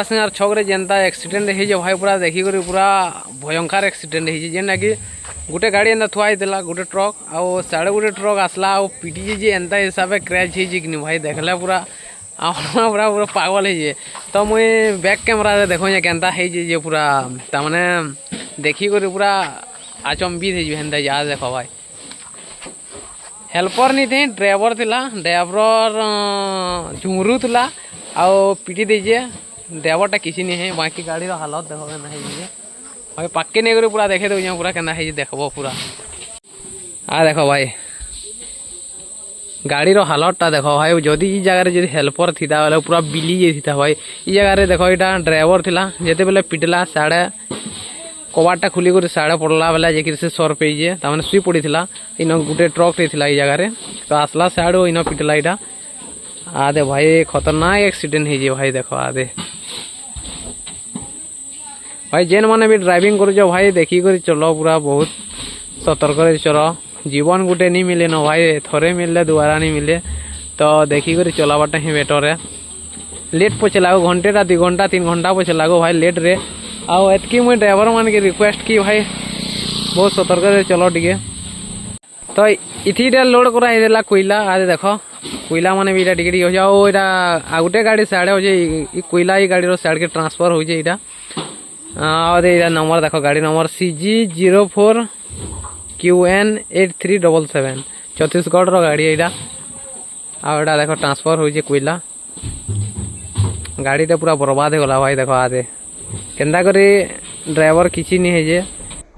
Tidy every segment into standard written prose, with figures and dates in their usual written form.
सिंगार छक जेनता एक्सीडेंट हो भाई पूरा देखिक पूरा भयंकर एक्सीडेंट हो जेनटा कि गोटे गाड़ी एंता थुआ होता गोटे ट्रक आउ साढ़े गोटे ट्रक आसला आ पिटी जे एंता हिसाब से क्रैच कि भाई देखले पूरा पूरा पूरा पागल है। तो मुई बैक कैमरा देखो केनता है पूरा तमाने देखिक पूरा आचंबित होता जा देख भाई हेल्पर नहीं थे ड्राइवर थिला ड्राइवर झुमरू थला आउ पिटी देजे ड्राइवरटा किसी नहीं है बाकी गाड़ी हालत देखो ना है भाई पक्के नहीं कर पूरा देखे दे पूरा केना है देखो पूरा आ देखो भाई गाड़ी हालतटा देखो भाई जदि जगह जो हेल्पर थी बेले पूरा बिली जाता भाई ये जगह देखो यहाँ ड्राइवर थिला जिते बेले पिटला साढ़े कबाटा खुलिक साढ़े पड़ला बेला जे से सर पेजे तमें शुई पड़ी इन गोटे ट्रक थी ये जगह तो आसला साढ़े इन पिटला यहाँ आदे भाई खतरनाक एक्सीडेंट है भाई देखो आदे भाई जेन मैंने भी ड्राइविंग कर भाई देखिक चलो पूरा बहुत सतर्क चलो जीवन गोटे नहीं मिले न भाई थरे मिले दोबारा नहीं मिले तो देखिक चलावाटा ही बेटर है लेट पचे लगो घंटेटा 2 घंटा 3 घंटा पचे लगो भाई लेट रे आउ एतकी मुझे ड्राइवर मान के रिक्वेस्ट की भाई बहुत सतर्क चलो टे तो इथी लोड करा कोयला आदे देख कोयला मैंने भी टिके हो जाओ यहाँ गोटे गाड़ी साढ़े हो कोयला ये गाड़ी साइड के ट्रांसफर हो जाए यहाँ नंबर देख गाड़ी नंबर CG04 QN 8377 छत्तीसगढ़ गाड़ी यहाँ आटा देख ट्रांसफर हो कोयला गाड़ीटा पूरा बर्बाद हो गला भाई देख आदे केन्ता करी ड्राइवर किसी नहीं है जे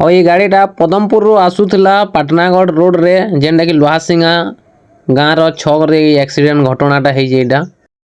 और ये गाड़ीटा पदमपुर आसूला पाटनागढ़ रोड रे जेनटा कि लुहासिंगा गाँव छक एक्सीडेंट घटनाटा है।